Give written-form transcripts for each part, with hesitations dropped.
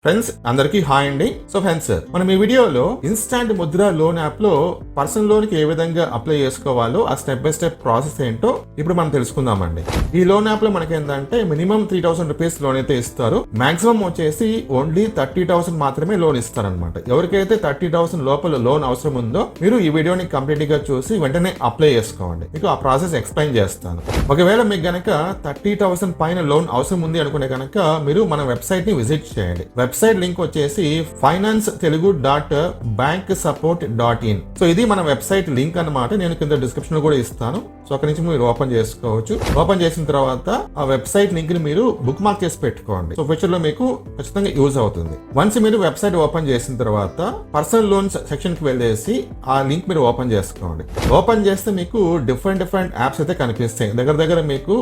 Friends అందరికీ hi అండి. So friends మనం ఈ వీడియోలో ఇన్స్టాంట్ ముద్ర లోన్ యాప్ లో పర్సనల్ లోన్ కి ఏ విధంగా అప్లై చేసుకోవాలో ఆ స్టెప్ బై స్టెప్ ప్రాసెస్ ఏంటో ఇప్పుడు మనం తెలుసుకుందామండి. ఈ లోన్ యాప్ లో మనకి ఏంటంటే మినిమం 3000 రూపీస్ లోన్ అయితే ఇస్తారు. మాక్సిమం వచ్చేసి ఓన్లీ 30,000 మాత్రమే లోన్ ఇస్తారనమాట. ఎవరికైతే 30,000 లోపల లోన్ అవసరం ఉందో మీరు ఈ వీడియోని కంప్లీట్ గా చూసి వెంటనే అప్లై చేసుకోండి. మీకు ఆ ప్రాసెస్ ఎక్స్ప్లెయిన్ చేస్తాను. ఒకవేళ మీకు గనక 30,000 పైన లోన్ అవసరం ఉంది అనుకునే గనక మీరు మన వెబ్సైట్ ని విజిట్ చేయండి. వెబ్సైట్ లింక్ వచ్చేసి finance.telugu.banksupport.in. సో ఇది మన వెబ్సైట్ లింక్ అన్నమాట. నేను కింద డిస్క్రిప్షన్ లో కూడా ఇస్తాను. సో అక్కడి నుంచి మీరు ఓపెన్ చేసుకోవచ్చు. ఓపెన్ చేసిన తర్వాత ఆ వెబ్సైట్ లింక్ ని మీరు బుక్ మార్క్ చేసి పెట్టుకోండి. సో ఫ్యూచర్ లో మీకు ఖచ్చితంగా యూజ్ అవుతుంది. వన్స్ మీరు వెబ్సైట్ ఓపెన్ చేసిన తర్వాత పర్సనల్ లోన్స్ సెక్షన్ కి వెళ్ళేసి ఆ లింక్ మీరు ఓపెన్ చేసుకోండి. ఓపెన్ చేస్తే మీకు డిఫరెంట్ యాప్స్ అయితే కనిపిస్తాయి. దగ్గర మీకు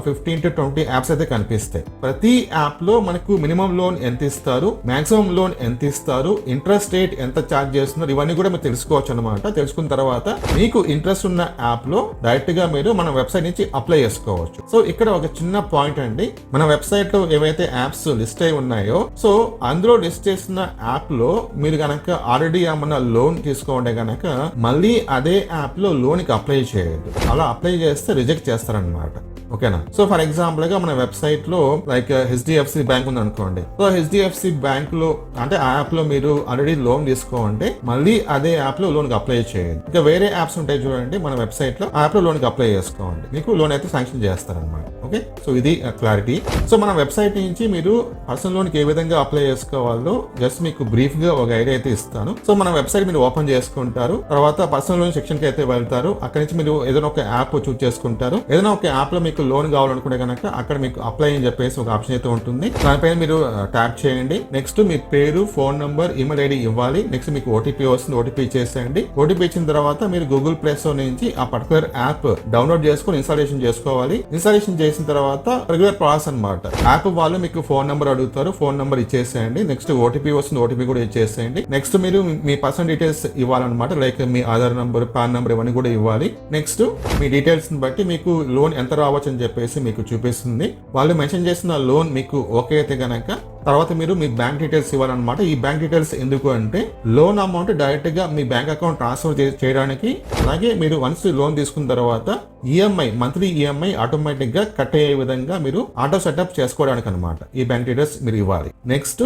15 to 20 యాప్స్ అయితే కనిపిస్తాయి. ప్రతి యాప్ లో మనకు మినిమం లోన్ ఎంత ఇస్తారు, మాక్సిమం లోన్ ఎంత ఇస్తారు, ఇంట్రెస్ట్ రేట్ ఎంత ఛార్జ్ చేస్తున్నారు, ఇవన్నీ కూడా మీరు తెలుసుకోవచ్చు అనమాట. తెలుసుకున్న తర్వాత మీకు ఇంట్రెస్ట్ ఉన్న యాప్ లో డైరెక్ట్ గా మీరు మన వెబ్సైట్ నుంచి అప్లై చేసుకోవచ్చు. సో ఇక్కడ ఒక చిన్న పాయింట్ అండి, మన వెబ్సైట్ లో ఏవైతే యాప్స్ లిస్ట్ అయి ఉన్నాయో సో అందులో లిస్ట్ చేసిన యాప్ లో మీరు గనక ఆల్రెడీ ఏమన్నా లోన్ తీసుకోండి గనక మళ్ళీ అదే యాప్ లో లోన్ కి అప్లై చేయొద్దు. అలా అప్లై చేస్తే రిజెక్ట్ చేస్తారనమాట. ఓకేనా? సో ఫర్ ఎగ్జాంపుల్ గా మన వెబ్సైట్ లో లైక్ HDFC బ్యాంక్ ఉంది అనుకోండి. సో HDFC బ్యాంక్ లో అంటే ఆ యాప్ లో మీరు ఆల్రెడీ లోన్ తీసుకోండి మళ్ళీ అదే యాప్ లో లోన్ కి అప్లై చేయండి. ఇంకా వేరే యాప్స్ ఉంటాయి చూడండి మన వెబ్సైట్ లో, ఆ యాప్ లో లోన్ కి అప్లై చేసుకోండి. మీకు లోన్ అయితే శాంక్షన్ చేస్తారనమాట. ఓకే, సో ఇది క్లారిటీ. సో మన వెబ్సైట్ నుంచి మీరు పర్సనల్ లోన్ కి ఏ విధంగా అప్లై చేసుకోవాలో జస్ట్ మీకు బ్రీఫ్ గా ఒక ఐడియా అయితే ఇస్తాను. సో మన వెబ్సైట్ మీరు ఓపెన్ చేసుకుంటారు. తర్వాత పర్సనల్ లోన్ సెక్షన్ కి అయితే వెళ్తారు. అక్కడి నుంచి మీరు ఏదైనా ఒక యాప్ చూస్ చేసుకుంటారు. ఏదైనా ఒక యాప్ లో మీకు లోన్ కావాలనుకుంటే కనుక అక్కడ మీకు అప్లై అని చెప్పేసి ఒక ఆప్షన్ అయితే ఉంటుంది. దానిపైన మీరు ట్యాప్ చేయండి. నెక్స్ట్ మీ పేరు, ఫోన్ నంబర్, ఈమెయిల్ ఐడి ఇవ్వాలి. నెక్స్ట్ మీకు ఓటీపీ వస్తుంది, ఓటీపీ ఇచ్చేసేయండి. ఓటీపీ ఇచ్చిన తర్వాత మీరు గూగుల్ ప్లే స్టోర్ నుంచి ఆ పర్టికులర్ యాప్ డౌన్లోడ్ చేసుకుని ఇన్స్టాలేషన్ చేసుకోవాలి. ఇన్స్టాలేషన్ చేసిన తర్వాత రెగ్యులర్ ప్రాసెస్ అనమాట. యాప్ వాళ్ళు మీకు ఫోన్ నంబర్ అడుగుతారు, ఫోన్ నంబర్ ఇచ్చేసేయండి. నెక్స్ట్ ఓటీపీ వస్తుంది, ఓటీపీ కూడా ఇచ్చేసేయండి. నెక్స్ట్ మీరు మీ పర్సనల్ డీటెయిల్స్ ఇవ్వాలన్నమాట. లైక్ మీ ఆధార్ నంబర్, పాన్ నంబర్ ఇవన్నీ కూడా ఇవ్వాలి. నెక్స్ట్ మీ డీటెయిల్స్ ని బట్టి మీకు లోన్ ఎంత రావచ్చు అని చెప్పేసి మీకు చూపిస్తుంది. వాళ్ళు మెన్షన్ చేసిన లోన్ మీకు ఓకే అయితే గనక తర్వాత మీరు మీ బ్యాంక్ డీటెయిల్స్ ఇవ్వాలన్నమాట. ఈ బ్యాంక్ డీటెయిల్స్ ఎందుకు అంటే లోన్ అమౌంట్ డైరెక్ట్ గా మీ బ్యాంక్ అకౌంట్ ట్రాన్స్ఫర్ చేయడానికి, అలాగే మీరు వన్స్ లోన్ తీసుకున్న తర్వాత ఈఎంఐ మంత్లీ ఈఎంఐ ఆటోమేటిక్ గా కట్ అయ్యే విధంగా మీరు ఆటో సెటప్ చేసుకోవడానికి అనమాట ఈ బ్యాంక్ డీటెయిల్స్ మీరు ఇవ్వాలి. నెక్స్ట్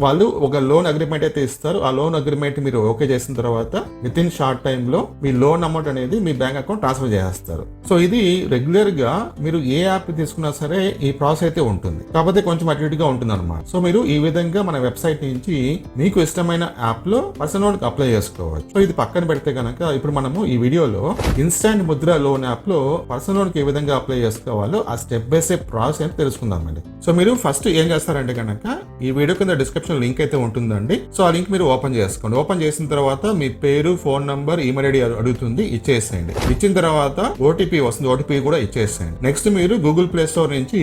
వాళ్ళు ఒక లోన్ అగ్రిమెంట్ అయితే ఇస్తారు. ఆ లోన్ అగ్రిమెంట్ మీరు ఓకే చేసిన తర్వాత విత్ ఇన్ షార్ట్ టైమ్ లో మీ లోన్ అమౌంట్ అనేది మీ బ్యాంక్ అకౌంట్ ట్రాన్స్ఫర్ చేస్తారు. సో ఇది రెగ్యులర్ గా మీరు ఏ యాప్ తీసుకున్నా సరే ఈ ప్రాసెస్ అయితే ఉంటుంది, కాకపోతే కొంచెం అటు ఇటుగా ఉంటుంది అనమాట. సో మీరు ఈ విధంగా మన వెబ్సైట్ నుంచి మీకు ఇష్టమైన యాప్ లో పర్సనల్ లోన్ కి అప్లై చేసుకోవచ్చు. సో ఇది పక్కన పెడితే కనుక ఇప్పుడు మనము ఈ వీడియోలో ఇన్స్టాంట్ ముద్ర లోన్ యాప్ లో పర్సనల్ లోన్ కి ఏ విధంగా అప్లై చేసుకోవాలో ఆ స్టెప్ బై స్టెప్ ప్రాసెస్ అయితే తెలుసుకుందామండి. సో మీరు ఫస్ట్ ఏం చేస్తారంటే కనుక ఈ వీడియో కింద డిస్క్రిప్షన్ లింక్ అయితే ఉంటుందండి. సో ఆ లింక్ మీరు ఓపెన్ చేసుకోండి. ఓపెన్ చేసిన తర్వాత మీ పేరు, ఫోన్ నంబర్, ఈమెయిల్ ఐడి అడుగుతుంది, ఇచ్చేసేయండి. ఇచ్చిన తర్వాత ఓటీపీ వస్తుంది, ఓటీపీ కూడా ఇచ్చేసేయండి. నెక్స్ట్ మీరు గూగుల్ ప్లే స్టోర్ నుంచి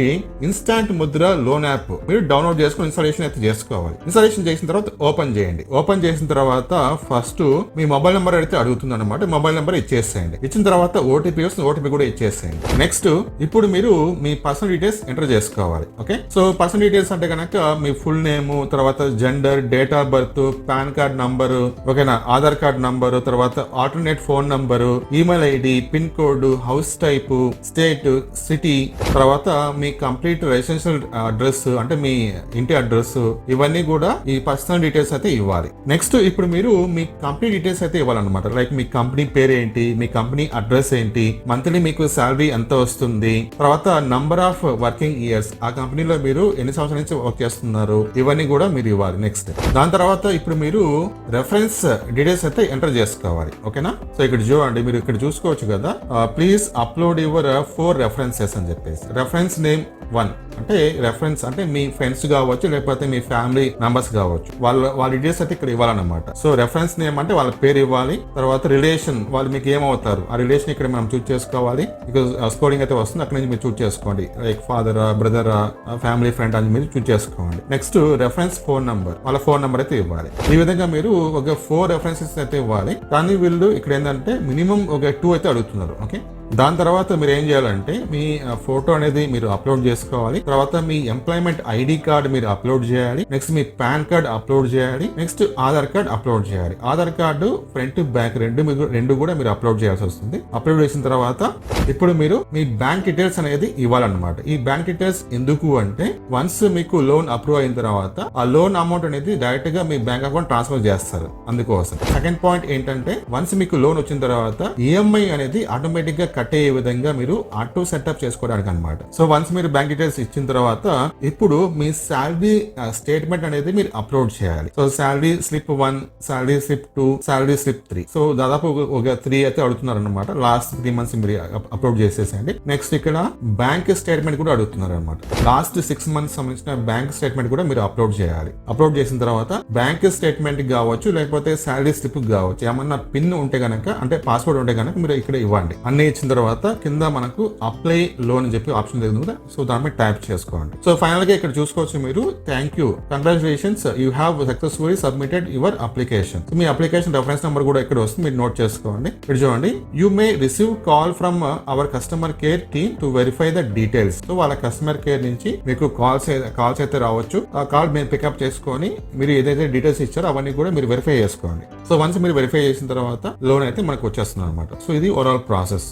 ఇన్స్టాంట్ ముద్ర లోన్ యాప్ మీరు డౌన్లోడ్ చేసుకుని ఇన్స్టాలేషన్ అయితే చేసుకోవాలి. ఇన్స్టాలేషన్ చేసిన తర్వాత ఓపెన్ చేయండి. ఓపెన్ చేసిన తర్వాత ఫస్ట్ మీ మొబైల్ నెంబర్ అయితే అడుగుతుంది అనమాట. మొబైల్ నెంబర్ ఇచ్చేసేయండి. ఇచ్చిన తర్వాత ఓటీపీ వస్తుంది, ఓటీపీ కూడా ఇచ్చేసేయండి. నెక్స్ట్ ఇప్పుడు మీరు మీ పర్సనల్ డీటెయిల్స్ ఎంటర్ చేసుకోవాలి. ఓకే, సో పర్సనల్ డీటెయిల్స్ అంటే కనుక మీ ఫుల్ నేమ్, తర్వాత gender, date of birth, pan card number, ఓకేనా, ఆధార్ కార్డ్ నంబరు, తర్వాత alternate phone number, email ID, pin code, house type, state, city, తర్వాత మీ కంప్లీట్ రెసిడెన్షియల్ అడ్రస్ అంటే మీ ఇంటి address, ఇవన్నీ కూడా ఈ పర్సనల్ డీటెయిల్స్ అయితే ఇవ్వాలి. నెక్స్ట్ ఇప్పుడు మీరు మీ కంపెనీ డీటెయిల్స్ అయితే ఇవ్వాలన్నమాట. లైక్ మీ కంపెనీ పేరు ఏంటి, మీ కంపెనీ అడ్రస్ ఏంటి, మంత్లీ మీకు శాలరీ ఎంత వస్తుంది, తర్వాత నంబర్ ఆఫ్ వర్కింగ్ ఇయర్స్, ఆ కంపెనీలో మీరు ఎన్ని సంవత్సరాల నుంచి వర్క్ చేస్తున్నారు, ఇవన్నీ కూడా మీరు ఇవ్వాలి. నెక్స్ట్ దాని తర్వాత ఇప్పుడు మీరు రెఫరెన్స్ డీటెయిల్స్ అయితే ఎంటర్ చేసుకోవాలి. ఓకేనా? సో ఇక్కడ చూడండి, మీరు ఇక్కడ చూసుకోవచ్చు కదా, ప్లీజ్ అప్లోడ్ యువర్ 4 రెఫరెన్సెస్ అని చెప్పేసి. రెఫరెన్స్ నేమ్ 1 అంటే రెఫరెన్స్ అంటే మీ ఫ్రెండ్స్ కావచ్చు, లేకపోతే మీ ఫ్యామిలీ మెంబర్స్ కావచ్చు, వాళ్ళ డీటెయిల్స్ అయితే ఇక్కడ ఇవ్వాలన్నమాట. సో రెఫరెన్స్ నేమ్ అంటే వాళ్ళ పేరు ఇవ్వాలి. తర్వాత రిలేషన్, వాళ్ళు మీకు ఏమవుతారు ఆ రిలేషన్ ఇక్కడ మనం చూస్ చేసుకోవాలి. బికాజ్ స్కోరింగ్ అయితే వస్తుంది, అక్కడ నుంచి మీరు చూస్ చేసుకోండి. లైక్ ఫాదరా, బ్రదరా, ఫ్యామిలీ ఫ్రెండ్ అని మీరు చూస్ చేసుకోండి. నెక్స్ట్ రెఫరెన్స్ ఫోన్ నంబర్, వాళ్ళ ఫోన్ నంబర్ అయితే ఇవ్వాలి. ఈ విధంగా మీరు ఒక 4 రెఫరెన్సెస్ అయితే ఇవ్వాలి. కానీ వీళ్ళు ఇక్కడ ఏంటంటే మినిమం ఒక 2 అయితే అడుగుతున్నారు. ఓకే, దాని తర్వాత మీరు ఏం చేయాలంటే మీ ఫోటో అనేది మీరు అప్లోడ్ చేసుకోవాలి. తర్వాత మీ ఎంప్లాయ్మెంట్ ఐడి కార్డ్ మీరు అప్లోడ్ చేయాలి. నెక్స్ట్ మీ పాన్ కార్డ్ అప్లోడ్ చేయాలి. నెక్స్ట్ ఆధార్ కార్డ్ అప్లోడ్ చేయాలి. ఆధార్ కార్డు ఫ్రంట్ బ్యాక్ రెండు కూడా మీరు అప్లోడ్ చేయాల్సి వస్తుంది. అప్లోడ్ చేసిన తర్వాత ఇప్పుడు మీరు మీ బ్యాంక్ డీటెయిల్స్ అనేది ఇవ్వాలన్నమాట. ఈ బ్యాంక్ డీటెయిల్స్ ఎందుకు అంటే వన్స్ మీకు లోన్ అప్రూవ్ అయిన తర్వాత ఆ లోన్ అమౌంట్ అనేది డైరెక్ట్ గా మీ బ్యాంక్ అకౌంట్ ట్రాన్స్ఫర్ చేస్తారు. అందుకోసం సెకండ్ పాయింట్ ఏంటంటే వన్స్ మీకు లోన్ వచ్చిన తర్వాత ఈఎంఐ అనేది ఆటోమేటిక్ గా కట్ అయ్యే విధంగా మీరు ఆటో సెటప్ చేసుకోవడానికి అనమాట. సో వన్స్ మీరు బ్యాంక్ డీటెయిల్స్ ఇచ్చిన తర్వాత ఇప్పుడు మీ శాలరీ స్టేట్మెంట్ అనేది మీరు అప్లోడ్ చేయాలి. So salary slip 1, salary slip 2, salary slip 3. So దాదాపు ఒక 3 అయితే అడుగుతున్నారు అనమాట. లాస్ట్ 3 months మీరు అప్లోడ్ చేసేసేయండి. నెక్స్ట్ ఇక్కడ బ్యాంక్ స్టేట్మెంట్ కూడా అడుగుతున్నారు అనమాట. లాస్ట్ 6 months సంబంధించిన బ్యాంక్ స్టేట్మెంట్ కూడా మీరు అప్లోడ్ చేయాలి. అప్లోడ్ చేసిన తర్వాత బ్యాంక్ స్టేట్మెంట్ కావచ్చు లేకపోతే శాలరీ స్లిప్ కావచ్చు, ఏమన్నా పిన్ ఉంటే గనక అంటే పాస్వర్డ్ ఉంటే గనక మీరు ఇక్కడ ఇవ్వండి. అన్ని ఇచ్చిన తర్వాత కింద మనకు అప్లై లోన్ అని చెప్పి ఆప్షన్ ఉంది కదా, సో దాని మీద టైప్ చేసుకోండి. సో ఫైనల్ గా ఇక్కడ చూసుకోవచ్చు మీరు thank you, congratulations, you have successfully submitted your application. Me application reference number కూడా ఇక్కడ వస్తుంది, మీరు నోట్ చేసుకోండి. ఇక్కడ చూడండి, you may receive call from our customer care team to verify the details. So వాళ్ళ కస్టమర్ కేర్ నుంచి మీకు కాల్స్ అయితే రావచ్చు. ఆ కాల్ మీరు పికప్ చేసుకొని మీరు ఏదైతే డీటెయిల్స్ ఇచ్చారో అవన్నీ కూడా మీరు వెరిఫై చేసుకోండి. సో వన్స్ మీరు వెరిఫై చేసిన తర్వాత లోన్ అయితే మనకు వచ్చేస్తుంది అనమాట. సో ఇది ఓవరాల్ ప్రాసెస్.